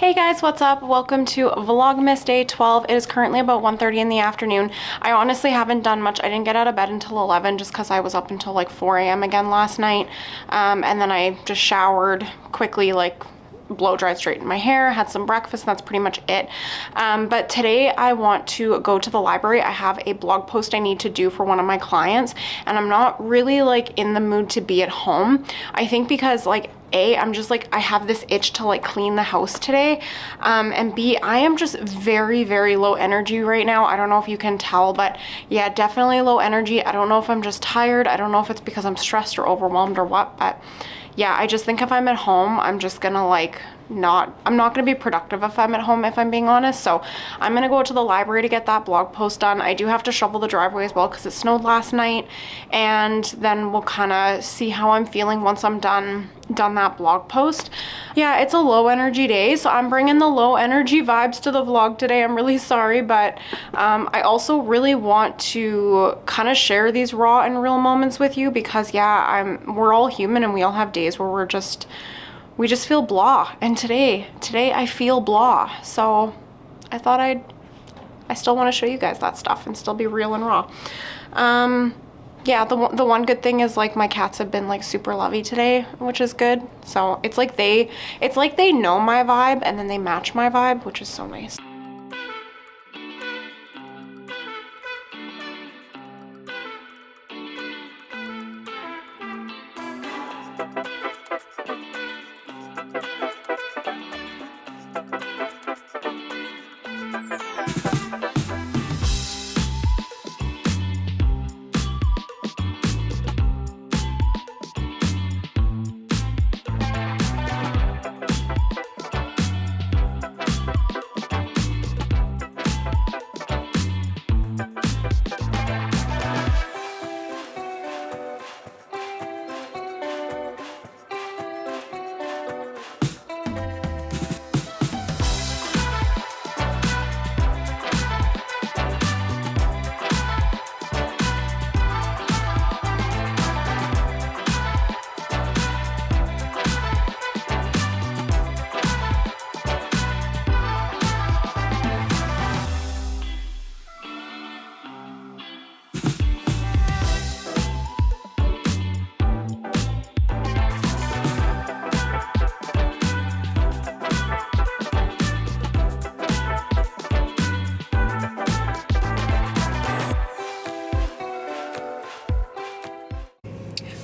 Hey guys, what's up? Welcome to Vlogmas Day 12. It is currently about 1:30 in the afternoon. I honestly haven't done much. I didn't get out of bed until 11 just because I was up until like 4 a.m. again last night. And then I just showered quickly, like blow dried, straightened my hair, had some breakfast, and that's pretty much it. But today I want to go to the library. I have a blog post I need to do for one of my clients, and I'm not really like in the mood to be at home. I think because like I'm just like, I have this itch to like clean the house today. And B, I am just very, very low energy right now. I don't know if you can tell, but yeah, definitely low energy. I don't know if I'm just tired. I don't know if it's because I'm stressed or overwhelmed or what, but yeah, I just think if I'm at home, I'm just gonna like I'm not gonna be productive if I'm at home, if I'm being honest. So I'm gonna go to the library to get that blog post done. I do have to shovel the driveway as well because it snowed last night, and then we'll kind of see how I'm feeling once I'm done that blog post. Yeah, it's a low energy day, so I'm bringing the low energy vibes to the vlog today. I'm really sorry, but I also really want to kind of share these raw and real moments with you because yeah, we're all human and we all have days where we just feel blah, and today I feel blah. So I thought I still want to show you guys that stuff and still be real and raw. Yeah, the one good thing is like my cats have been like super lovey today, which is good. So it's like they know my vibe and then they match my vibe, which is so nice.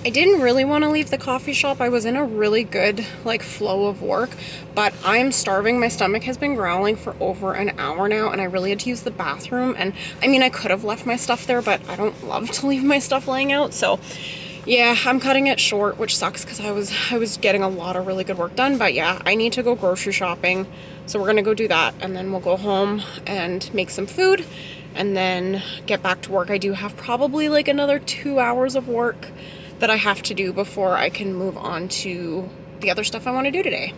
I didn't really want to leave the coffee shop. I was in a really good like flow of work, but I'm starving. My stomach has been growling for over an hour now, and I really had to use the bathroom. And I mean, I could have left my stuff there, but I don't love to leave my stuff laying out. So yeah, I'm cutting it short, which sucks because I was getting a lot of really good work done. But yeah, I need to go grocery shopping. So we're gonna go do that, and then we'll go home and make some food and then get back to work. I do have probably like another 2 hours of work that I have to do before I can move on to the other stuff I want to do today.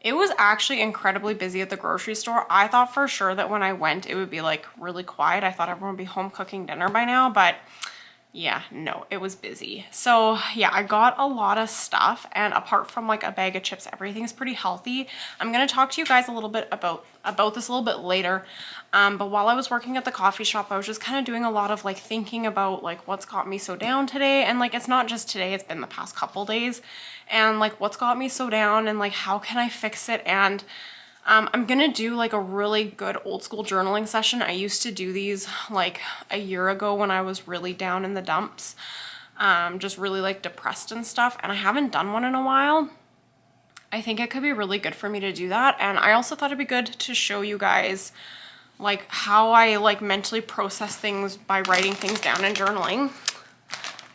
It was actually incredibly busy at the grocery store. I thought for sure that when I went, it would be like really quiet. I thought everyone would be home cooking dinner by now, but yeah, no, it was busy. So yeah, I got a lot of stuff, and apart from like a bag of chips, everything's pretty healthy. I'm gonna talk to you guys a little bit about this a little bit later. But while I was working at the coffee shop, I was just kind of doing a lot of like thinking about like what's got me so down today. And like, it's not just today, it's been the past couple days. And like what's got me so down and like how can I fix it. And I'm gonna do like a really good old school journaling session. I used to do these like a year ago when I was really down in the dumps, just really like depressed and stuff, and I haven't done one in a while. I think it could be really good for me to do that. And I also thought it'd be good to show you guys like how I like mentally process things by writing things down and journaling.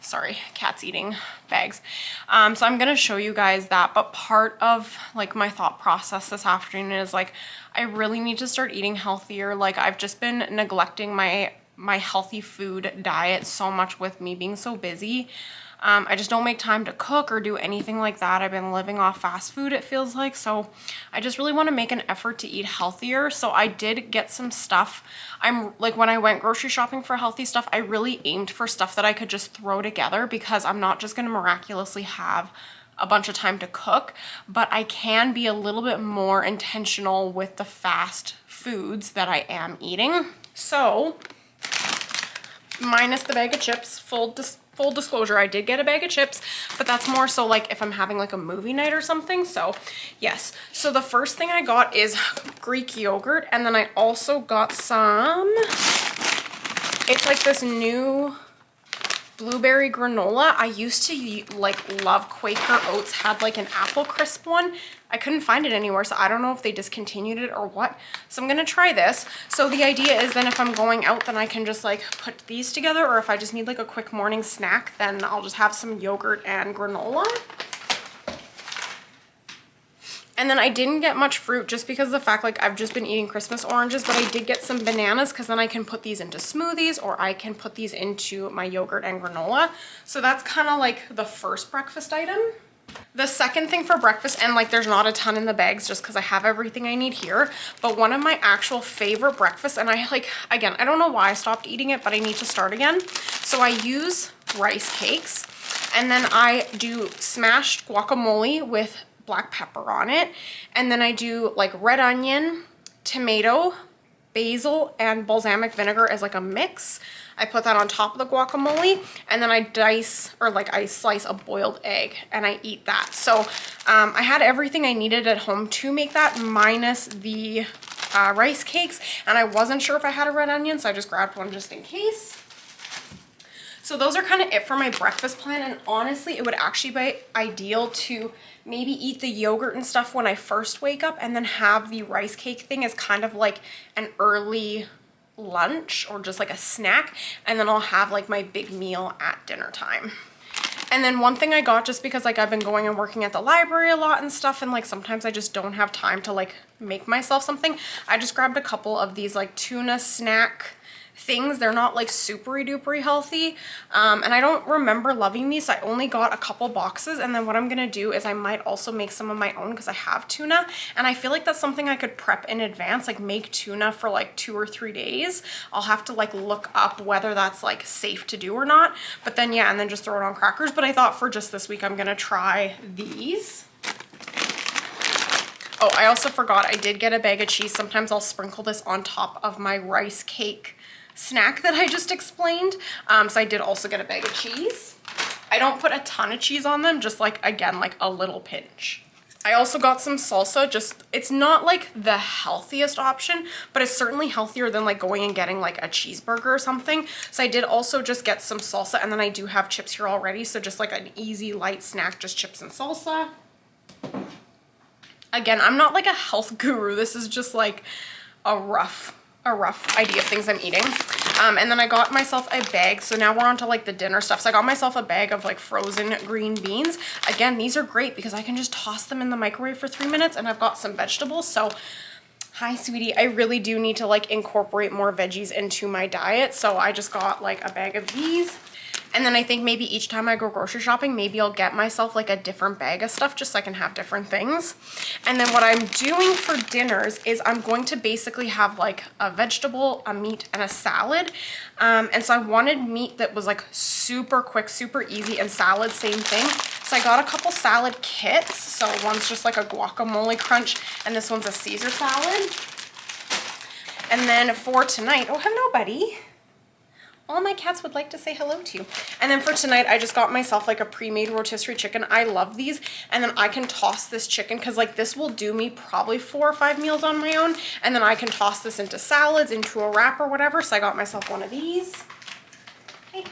Sorry, cat's eating bags. So I'm gonna show you guys that, but part of like my thought process this afternoon is like, I really need to start eating healthier. Like I've just been neglecting my my healthy food diet so much with me being so busy. I just don't make time to cook or do anything like that. I've been living off fast food, it feels like. So I just really want to make an effort to eat healthier. So I did get some stuff. I'm like, when I went grocery shopping for healthy stuff, I really aimed for stuff that I could just throw together, because I'm not just going to miraculously have a bunch of time to cook, but I can be a little bit more intentional with the fast foods that I am eating. So minus the bag of chips, full disclosure, I did get a bag of chips, but that's more so like if I'm having like a movie night or something. So yes, so the first thing I got is Greek yogurt, and then I also got some, it's like this new blueberry granola. I used to like love Quaker Oats, had like an apple crisp one. I couldn't find it anywhere, so I don't know if they discontinued it or what. So I'm gonna try this. So the idea is then if I'm going out, then I can just like put these together, or if I just need like a quick morning snack, then I'll just have some yogurt and granola. And then I didn't get much fruit just because of the fact like I've just been eating Christmas oranges, but I did get some bananas because then I can put these into smoothies, or I can put these into my yogurt and granola. So that's kind of like the first breakfast item. The second thing for breakfast, and like there's not a ton in the bags just because I have everything I need here, but one of my actual favorite breakfasts, and I like, again, I don't know why I stopped eating it, but I need to start again. So I use rice cakes, and then I do smashed guacamole with black pepper on it, and then I do like red onion, tomato, basil, and balsamic vinegar as like a mix. I put that on top of the guacamole, and then I slice a boiled egg and I eat that. So I had everything I needed at home to make that, minus the rice cakes, and I wasn't sure if I had a red onion, so I just grabbed one just in case. So those are kind of it for my breakfast plan, and honestly, it would actually be ideal to maybe eat the yogurt and stuff when I first wake up, and then have the rice cake thing as kind of like an early lunch or just like a snack, and then I'll have like my big meal at dinner time. And then one thing I got, just because like I've been going and working at the library a lot and stuff, and like sometimes I just don't have time to like make myself something, I just grabbed a couple of these like tuna snack things. They're not like super duper healthy, and I don't remember loving these. I only got a couple boxes, and then what I'm gonna do is I might also make some of my own because I have tuna, and I feel like that's something I could prep in advance, like make tuna for like 2 or 3 days. I'll have to like look up whether that's like safe to do or not, but then yeah, and then just throw it on crackers. But I thought for just this week I'm gonna try these. Oh, I also forgot, I did get a bag of cheese. Sometimes I'll sprinkle this on top of my rice cake snack that I just explained. So I did also get a bag of cheese. I don't put a ton of cheese on them, just like, again, like a little pinch. I also got some salsa. Just, it's not like the healthiest option, but it's certainly healthier than like going and getting like a cheeseburger or something. So I did also just get some salsa, and then I do have chips here already. So just like an easy light snack, just chips and salsa. Again, I'm not like a health guru. This is just like a rough idea of things I'm eating. And then I got myself a bag. So now we're on to like the dinner stuff. So I got myself a bag of like frozen green beans. Again, these are great because I can just toss them in the microwave for 3 minutes, and I've got some vegetables. So hi, sweetie, I really do need to like incorporate more veggies into my diet. So I just got like a bag of these. And then I think maybe each time I go grocery shopping, maybe I'll get myself like a different bag of stuff just so I can have different things. And then what I'm doing for dinners is I'm going to basically have like a vegetable, a meat, and a salad. And so I wanted meat that was like super quick, super easy, and salad, same thing. So I got a couple salad kits. So one's just like a guacamole crunch, and this one's a Caesar salad. And then for tonight, oh, hello, buddy. All my cats would like to say hello to you. And then for tonight, I just got myself like a pre-made rotisserie chicken. I love these. And then I can toss this chicken, because like this will do me probably 4 or 5 meals on my own. And then I can toss this into salads, into a wrap or whatever. So I got myself one of these. Hey.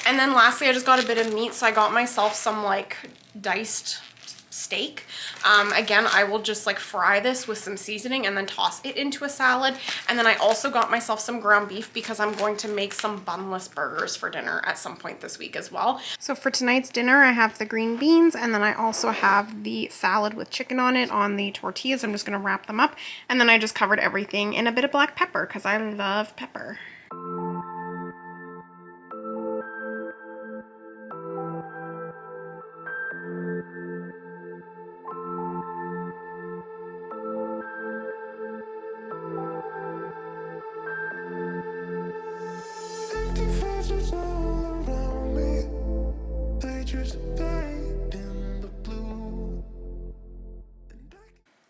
And then lastly, I just got a bit of meat. So I got myself some like diced steak. Again, I will just like fry this with some seasoning and then toss it into a salad. And then I also got myself some ground beef because I'm going to make some bunless burgers for dinner at some point this week as well. So for tonight's dinner, I have the green beans, and then I also have the salad with chicken on it on the tortillas. I'm just gonna wrap them up. And then I just covered everything in a bit of black pepper because I love pepper.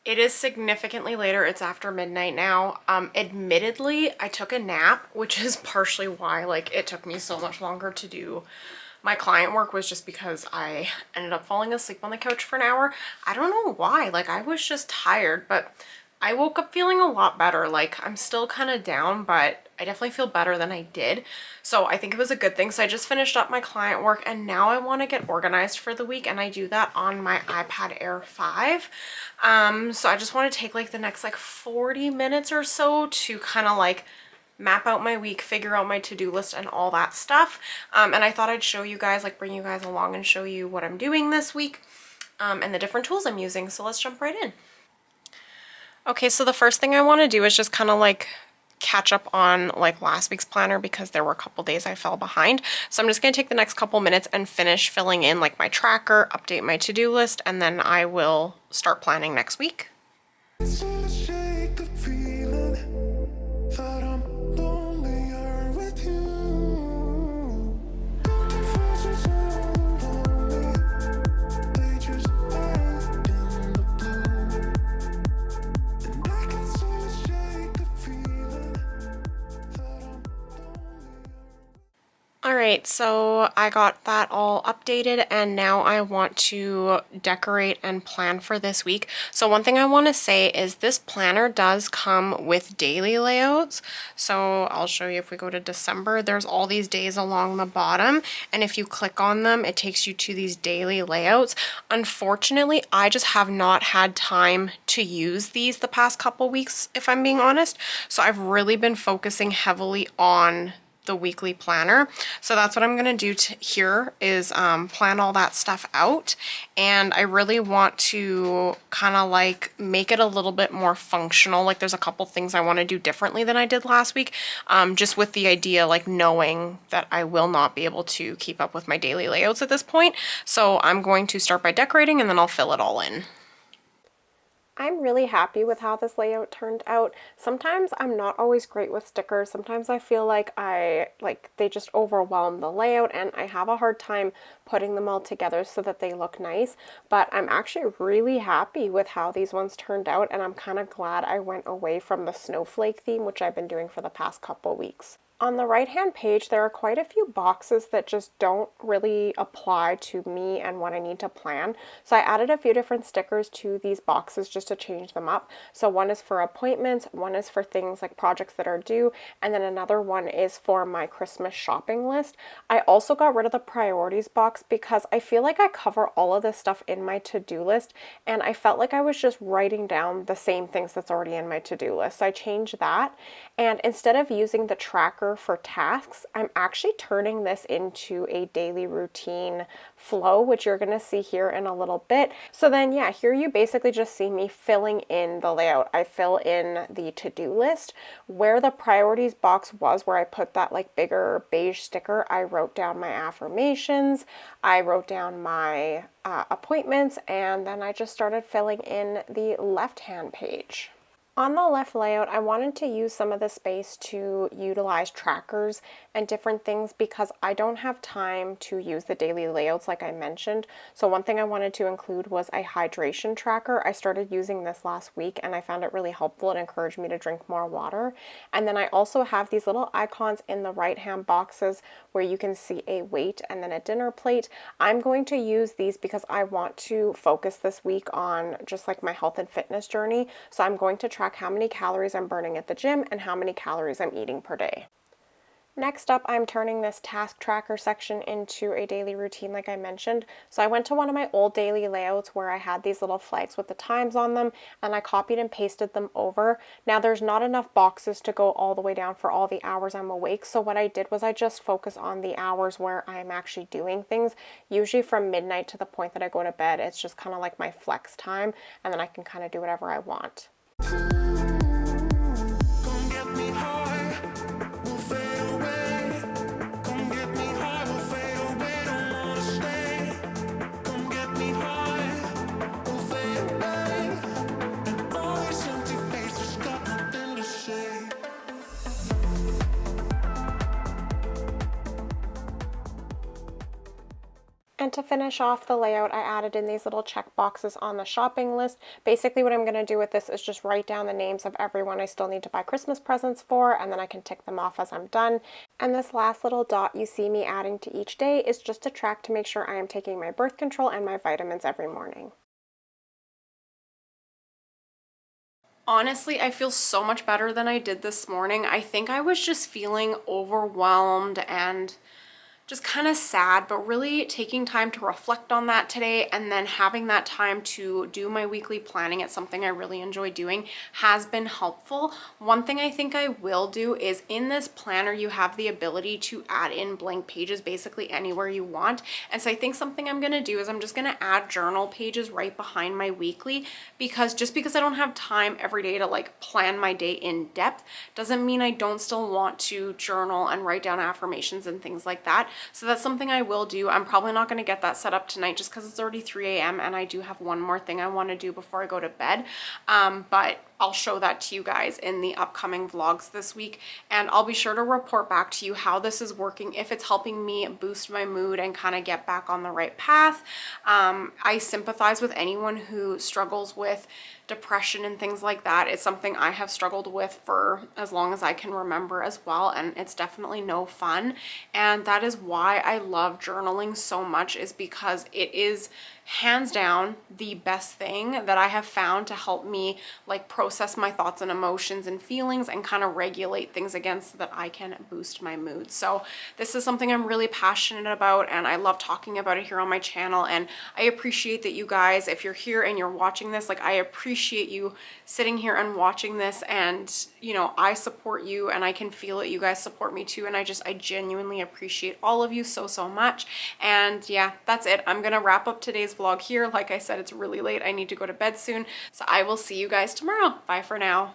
It is significantly later. It's after midnight now. Admittedly, I took a nap, which is partially why like it took me so much longer to do my client work, was just because I ended up falling asleep on the couch for an hour. I don't know why, like I was just tired, but I woke up feeling a lot better. Like I'm still kind of down, but I definitely feel better than I did. So I think it was a good thing. So I just finished up my client work and now I want to get organized for the week, and I do that on my iPad Air 5. So I just want to take like the next like 40 minutes or so to kind of like map out my week, figure out my to-do list and all that stuff. And I thought I'd show you guys, like bring you guys along and show you what I'm doing this week and the different tools I'm using. So let's jump right in. Okay, so the first thing I want to do is just kind of like catch up on like last week's planner because there were a couple days I fell behind. So I'm just going to take the next couple minutes and finish filling in like my tracker, update my to-do list, and then I will start planning next week. Alright, so I got that all updated and now I want to decorate and plan for this week. So one thing I want to say is this planner does come with daily layouts. So I'll show you. If we go to December, there's all these days along the bottom, and if you click on them, it takes you to these daily layouts. Unfortunately, I just have not had time to use these the past couple weeks, if I'm being honest. So I've really been focusing heavily on the weekly planner. So that's what I'm going to do here is plan all that stuff out. And I really want to kind of like make it a little bit more functional. Like there's a couple things I want to do differently than I did last week. Just with the idea, like knowing that I will not be able to keep up with my daily layouts at this point. So I'm going to start by decorating and then I'll fill it all in. I'm really happy with how this layout turned out. Sometimes I'm not always great with stickers. Sometimes I feel like they just overwhelm the layout and I have a hard time putting them all together so that they look nice. But I'm actually really happy with how these ones turned out, and I'm kind of glad I went away from the snowflake theme, which I've been doing for the past couple weeks. On the right-hand page, there are quite a few boxes that just don't really apply to me and what I need to plan. So I added a few different stickers to these boxes just to change them up. So one is for appointments, one is for things like projects that are due, and then another one is for my Christmas shopping list. I also got rid of the priorities box because I feel like I cover all of this stuff in my to-do list, and I felt like I was just writing down the same things that's already in my to-do list. So I changed that, and instead of using the tracker for tasks, I'm actually turning this into a daily routine flow, which you're going to see here in a little bit. So then, yeah, here you basically just see me filling in the layout. I fill in the to-do list. Where the priorities box was, where I put that like bigger beige sticker, I wrote down my affirmations, I wrote down my appointments, and then I just started filling in the left-hand page. On the left layout, I wanted to use some of the space to utilize trackers and different things because I don't have time to use the daily layouts like I mentioned. So one thing I wanted to include was a hydration tracker. I started using this last week and I found it really helpful. It encouraged me to drink more water. And then I also have these little icons in the right-hand boxes where you can see a weight and then a dinner plate. I'm going to use these because I want to focus this week on just like my health and fitness journey. So I'm going to track how many calories I'm burning at the gym and how many calories I'm eating per day. Next up, I'm turning this task tracker section into a daily routine like I mentioned. So I went to one of my old daily layouts where I had these little flags with the times on them, and I copied and pasted them over. Now there's not enough boxes to go all the way down for all the hours I'm awake, so what I did was I just focus on the hours where I'm actually doing things, usually from midnight to the point that I go to bed. It's just kind of like my flex time, and then I can kind of do whatever I want. And to finish off the layout, I added in these little check boxes on the shopping list. Basically what I'm going to do with this is just write down the names of everyone I still need to buy Christmas presents for, and then I can tick them off as I'm done. And this last little dot you see me adding to each day is just a track to make sure I am taking my birth control and my vitamins every morning. Honestly, I feel so much better than I did this morning. I think I was just feeling overwhelmed and just kind of sad, but really taking time to reflect on that today and then having that time to do my weekly planning, it's something I really enjoy doing, has been helpful. One thing I think I will do is in this planner, you have the ability to add in blank pages basically anywhere you want. And so I think something I'm going to do is I'm just going to add journal pages right behind my weekly, because just because I don't have time every day to like plan my day in depth doesn't mean I don't still want to journal and write down affirmations and things like that. So that's something I will do. I'm probably not going to get that set up tonight just because it's already 3 a.m. and I do have one more thing I want to do before I go to bed. But I'll show that to you guys in the upcoming vlogs this week, and I'll be sure to report back to you how this is working, if it's helping me boost my mood and kind of get back on the right path. I sympathize with anyone who struggles with depression and things like that. It's something I have struggled with for as long as I can remember as well, and it's definitely no fun. And that is why I love journaling so much, is because it is hands down the best thing that I have found to help me like process my thoughts and emotions and feelings and kind of regulate things again so that I can boost my mood. So this is something I'm really passionate about, and I love talking about it here on my channel. And I appreciate that you guys, if you're here and you're watching this, like I appreciate you sitting here and watching this, and you know, I support you and I can feel it, you guys support me too, and I genuinely appreciate all of you so much. And yeah, that's it. I'm gonna wrap up today's vlog here. Like I said, it's really late. I need to go to bed soon. So I will see you guys tomorrow. Bye for now.